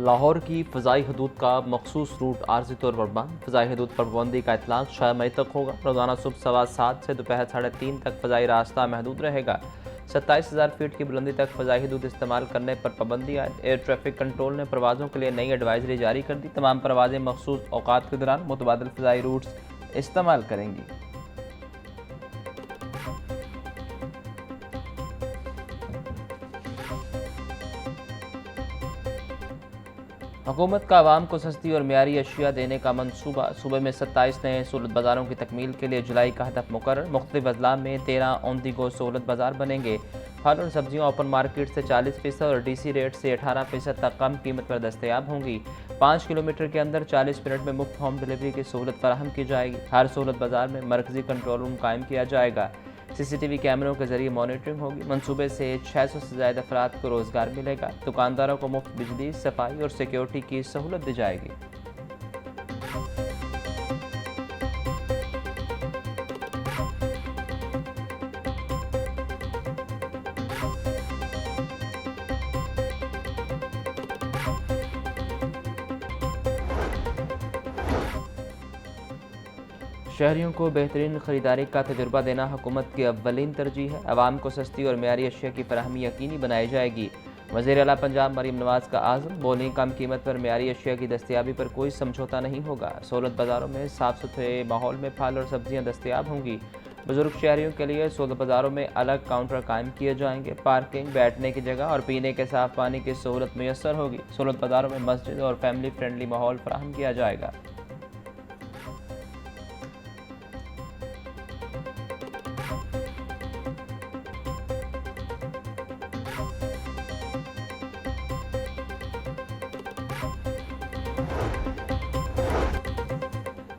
लाहौर की फ़ज़ाई हदूद का मखसूस रूट आर्जी तौर पर बंद। फ़ज़ाई हदूद पर पाबंदी का इतलाक़ 6 मई तक होगा। रोज़ाना सुबह 7:15 से दोपहर 3:30 तक फ़ज़ाई रास्ता महदूद रहेगा। 27,000 फीट की बुलंदी तक फ़ज़ाई हदूद इस्तेमाल करने पर पाबंदी आयद। एयर ट्रैफिक कंट्रोल ने परवाज़ों के लिए नई एडवाइजरी जारी कर दी। तमाम परवाज़ें मखसूस औक़ात के दौरान मुतबादिल फ़ज़ाई रूट्स इस्तेमाल करेंगी। हुकूमत का आवाम को सस्ती और मियारी अशिया देने का मनसूबा। सूबे में 27 नए सहूलत बाज़ारों की तकमील के लिए जुलाई का हदफ मुकर्रर। मुख्तलिफ अजला में 13 ऑन-दी-गो सहूलत बाज़ार बनेंगे। फल और सब्जियाँ ओपन मार्केट से 40% और DC रेट से 18% तक कम कीमत पर दस्तयाब होंगी। 5 किलोमीटर के अंदर 40 मिनट में मुफ्त होम डिलीवरी की सहूलत फराहम की जाएगी। हर सहूलत बाज़ार में मरकजी कंट्रोल रूम कायम किया जाएगा। CCTV कैमरों के जरिए मॉनिटरिंग होगी। मंसूबे से 600 से ज़्यादा अफराद को रोज़गार मिलेगा। दुकानदारों को मुफ्त बिजली, सफाई और सिक्योरिटी की सहूलत दी जाएगी। शहरियों को बेहतरीन ख़रीदारी का तजुर्बा देना हुकूमत की अव्वलीन तरजीह है। आवाम को सस्ती और मियारी अशिया की फराहमी यकीनी बनाई जाएगी। वज़ीर आला पंजाब मरीम नवाज़ का आज़म, बोली कम कीमत पर मियारी अशिया की दस्तयाबी पर कोई समझौता नहीं होगा। सहूलत बाज़ारों में साफ़ सुथरे माहौल में फल और सब्जियाँ दस्तयाब होंगी। बुजुर्ग शहरियों के लिए सहूलत बाज़ारों में अलग काउंटर कायम किए जाएंगे। पार्किंग, बैठने की जगह और पीने के साफ़ पानी की सहूलत मुयस्सर होगी। सहूलत बाज़ारों में मस्जिद और फैमिली फ्रेंडली माहौल फराहम किया जाएगा।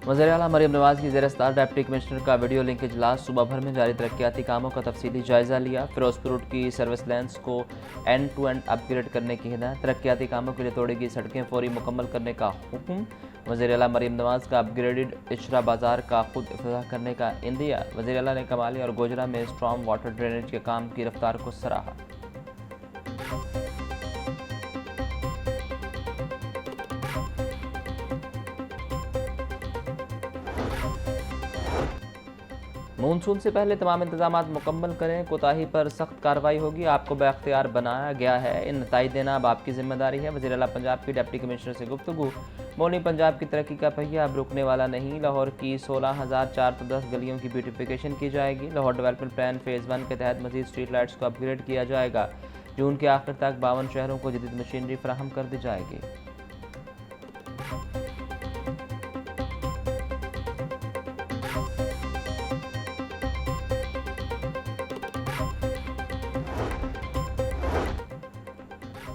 वज़ीर आला मरीम नवाज़ की ज़ेर सदारत डिप्टी कमिश्नर का वीडियो लिंक इजलास। सूबा भर में जारी तरक्याती कामों का तफसीली जायज़ा लिया। फिरोजपुर रोड की सर्विस लाइन्स को एंड टू एंड अपग्रेड करने की हिदायत। तरक्याती कामों के लिए तोड़ी गई सड़कें फौरी मुकम्मल करने का हुक्म। वज़ीर आला मरीम नवाज़ का अपग्रेडेड इशरा बाज़ार का खुद इफ्तिताह करने का इंदिया। वज़ीर आला ने कमाली और गोजरा में स्ट्रॉम वाटर ड्रेनेज के काम की रफ्तार को सराहा। मानसून से पहले तमाम इंतजाम मुकम्मल करें, कोताही पर सख्त कार्रवाई होगी। आपको बाख्तियार बनाया गया है, इन नताइज देना अब आपकी जिम्मेदारी है। वज़ीर आला पंजाब की डिप्टी कमिश्नर से गुफ्तगू। बोली पंजाब की तरक्की का पहिया अब रुकने वाला नहीं। लाहौर की 16,410 गलियों की ब्यूटिफिकेशन की जाएगी। लाहौर डेवलपमेंट प्लान फ़ेज़ 1 के तहत मज़ीद स्ट्रीट लाइट्स को अपग्रेड किया जाएगा। जून के आखिर तक 52 शहरों को जदीद मशीनरी फराहम कर दी जाएगी।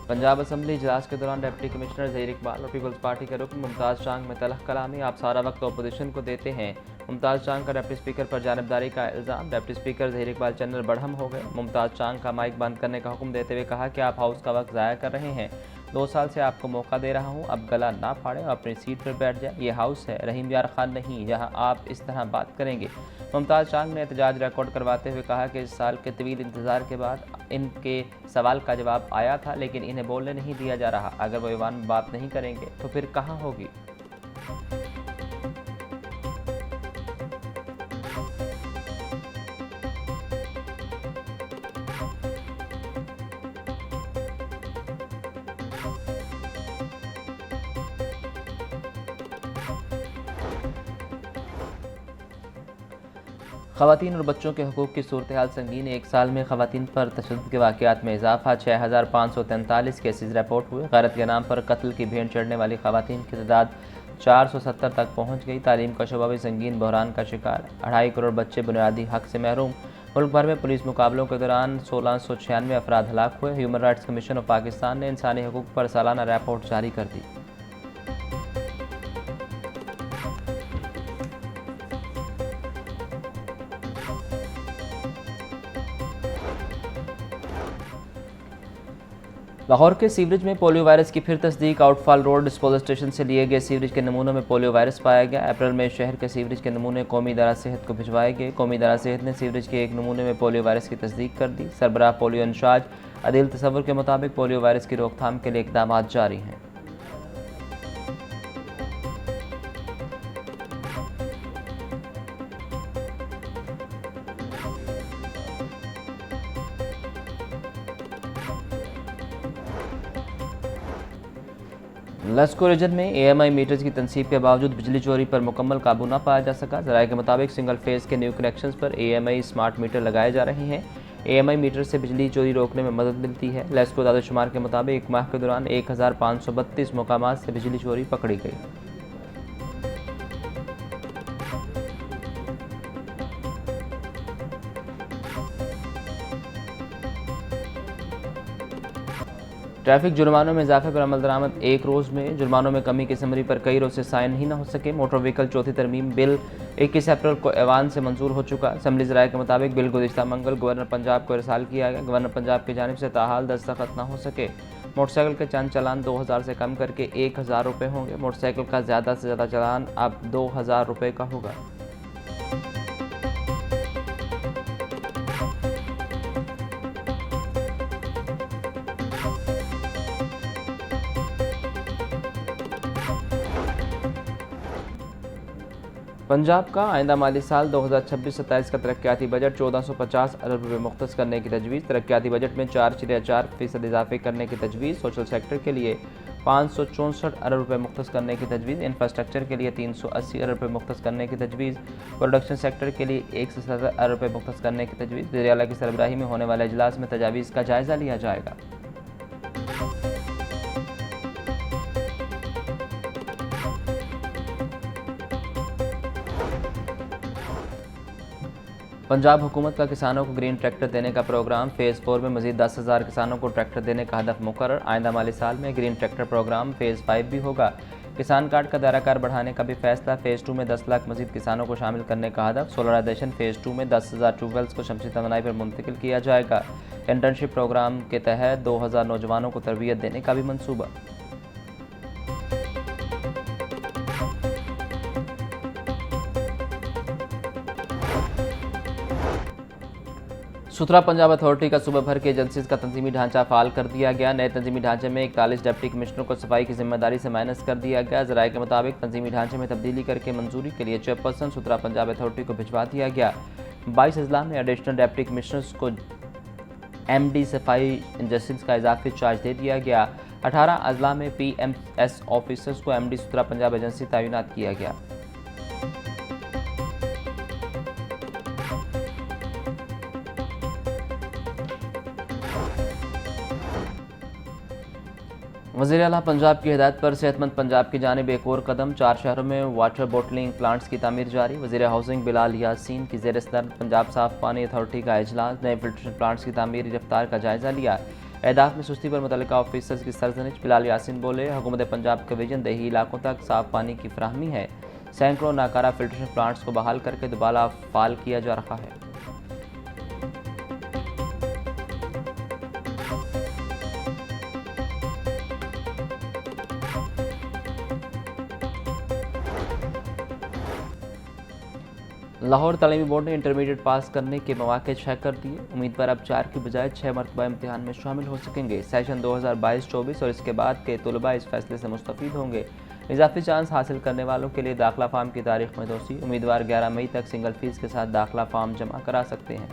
पंजाब असम्बली इजलास के दौरान डिप्टी कमिश्नर ज़हीर इकबाल और पीपल्स पार्टी के रुकन मुमताज़ चांग में तलख कलामी। आप सारा वक्त अपोजिशन को देते हैं। मुमताज़ चांग का डिप्टी स्पीकर पर जानबदारी का इल्ज़ाम। डिप्टी स्पीकर ज़हीर इकबाल चैनल बढ़म हो गए। मुमताज़ चांग का माइक बंद करने का हुक्म देते हुए कहा कि आप हाउस का वक्त ज़ाया कर रहे हैं। 2 साल से आपको मौका दे रहा हूँ, अब गला ना फाड़ें और अपनी सीट पर बैठ जाए। ये हाउस है, रहीम यार खान नहीं, जहाँ आप इस तरह बात करेंगे। मुमताज़ चांग ने एहतजाज रिकॉर्ड करवाते हुए कहा कि इस साल के तवील इंतज़ार के बाद इनके सवाल का जवाब आया था, लेकिन इन्हें बोलने नहीं दिया जा रहा। अगर वो ईवान में बात नहीं करेंगे तो फिर कहाँ होगी। ख़वातीन और बच्चों के हकूक़ की सूरत हाल संगीन। एक साल में ख़वातीन पर तशद्दुद के वाक़यात में इजाफा। 6,543 केसेस रिपोर्ट हुए। गैरत के नाम पर कत्ल की भेंट चढ़ने वाली ख़वातीन की तादाद 470 तक पहुँच गई। तालीम का शोबा भी संगीन बहरान का शिकार। 2.5 करोड़ बच्चे बुनियादी हक से महरूम। मुल्क भर में पुलिस मुकाबलों के दौरान 1696 अफराद हलाक हुए। Human rights commission of Pakistan ने इंसानी हकूक़ पर सालाना रिपोर्ट जारी कर दी। लाहौर के सीवरेज में पोलियो वायरस की फिर तस्दीक। आउटफॉल रोड डिस्पोजल स्टेशन से लिए गए सीवरेज के नमूनों में पोलियो वायरस पाया गया। अप्रैल में शहर के सीवरेज के नमूने कौमी इदारा सेहत को भिजवाए गए। कौमी इदारा सेहत ने सीवरेज के एक नमूने में पोलियो वायरस की तस्दीक कर दी। सरबराह पोलियो इंचार्ज अदिल तसव्वुर के मुताबिक पोलियो वायरस की रोकथाम के लिए इक़दाम जारी हैं। लस्को रीजन में AMI मीटर्स की तनसीब के बावजूद बिजली चोरी पर मुकम्मल काबू न पाया जा सका। ज़राए के मुताबिक सिंगल फेज़ के न्यू कनेक्शंस पर AMI स्मार्ट मीटर लगाए जा रहे हैं। AMI मीटर से बिजली चोरी रोकने में मदद मिलती है। लस्को दादोशुमार के मुताबिक एक माह के दौरान 1532 मकामात से बिजली चोरी पकड़ी गई। ट्रैफिक जुर्मानों में इजाफे पर अमल दरामद। एक रोज़ में जुर्मानों में कमी की समरी पर कई रोज़ से साइन ही न हो सके। मोटर व्हीकल चौथी तरमीम बिल 21 अप्रैल को ऐवान से मंजूर हो चुका। असम्बली ज़राए के मुताबिक बिल गुज़िश्ता मंगल गवर्नर पंजाब को इरसाल किया गया। गवर्नर पंजाब की जानिब से ताहाल दस्तखत न हो सके। मोटरसाइकिल के चंद चालान 2000 से कम करके 1000 रुपये होंगे। मोटरसाइकिल का ज़्यादा से ज़्यादा चालान अब 2000 रुपये का होगा। पंजाब का आइंदा माली साल 2026-27 का तरक्याती बजट 1450 अरब रुपये मुख्तस करने की तजवीज़। तरक्याती बजट में 4.4% इजाफे करने की तजवीज़। सोशल सेक्टर के लिए 564 अरब रुपये मुख्तस करने की तजवीज़। इंफ्रास्ट्रक्चर के लिए 380 अरब रुपये मुख्तस करने की तजवीज़। प्रोडक्शन सेक्टर के लिए 170 अरब रुपये मुख्तस करने की तजवीज़। वज़ीर आला की सरबराही में होने वाले इजलास में तजावीज़ का जायज़ा लिया जाएगा। पंजाब हुकूमत का किसानों को ग्रीन ट्रैक्टर देने का प्रोग्राम। फ़ेज़ 4 में मज़ीद 10,000 किसानों को ट्रैक्टर देने का हदफ मुकर्रर। आइंदा माली साल में ग्रीन ट्रैक्टर प्रोग्राम फ़ेज़ 5 भी होगा। किसान कार्ड का दायराकार बढ़ाने का भी फैसला। फ़ेज़ 2 में 10 लाख मज़ीद किसानों को शामिल करने का हदफ। सोलराइजेशन फ़ेज़ 2 में 10,000 ट्यूबवेल्स को शमसी तवानाई पर मुंतकिल किया जाएगा। इंटर्नशिप प्रोग्राम के तहत 2000 नौजवानों को तरबियत देने का भी मनसूबा। सुथरा पंजाब अथॉरिटी का सूबा भर के एजेंसीज का तंजीमी ढांचा फाल कर दिया गया। नए तंजीमी ढांचे में 41 डिप्टी कमिश्नरों को सफाई की जिम्मेदारी से माइनस कर दिया गया। ज़राए के मुताबिक तंजीमी ढांचे में तब्दीली करके मंजूरी के लिए चेयरपर्सन सुथरा पंजाब अथॉरिटी को भिजवा दिया गया। 22 अजला में एडिशनल डिप्टी कमिश्नर्स को MD सफाई इंडस्ट्रीज का इजाफी चार्ज दे दिया गया। 18 अजला में PMS ऑफिसर्स को MD सुथरा पंजाब एजेंसी तैनात किया गया। वज़ीर आला पंजाब की हिदायत पर सेहतमंद पंजाब की जानिब एक और कदम। 4 शहरों में वाटर बॉटलिंग प्लांट्स की तामीर जारी। वज़ीर हाउसिंग बिलाल यासीन की ज़ेर सदर पंजाब साफ पानी अथॉरिटी का इजलास। नए फिल्ट्रेशन प्लांट्स की तामीरी रफ्तार का जायज़ा लिया। एहदाफ में सुस्ती पर मुतल्लिका ऑफिसर्स की सरजनिश। बिलाल यासीन बोले, हुकूमत पंजाब का विजन देही इलाकों तक साफ पानी की फराहमी है। सैकड़ों नाकारा फिल्ट्रेशन प्लांट्स को बहाल करके दोबारा फाल किया जा रहा है। लाहौर तालीमी बोर्ड ने इंटरमीडिएट पास करने के मौके 6 कर दिए। उम्मीदवार अब 4 की बजाय 6 मरतबा इम्तिहान में शामिल हो सकेंगे। सेशन 2022-24 और इसके बाद के तलबा इस फैसले से मुस्तफीद होंगे। इजाफी चांस हासिल करने वालों के लिए दाखिला फार्म की तारीख में तोसी। उम्मीदवार 11 मई तक सिंगल फीस के साथ दाखिला फार्म जमा करा सकते हैं।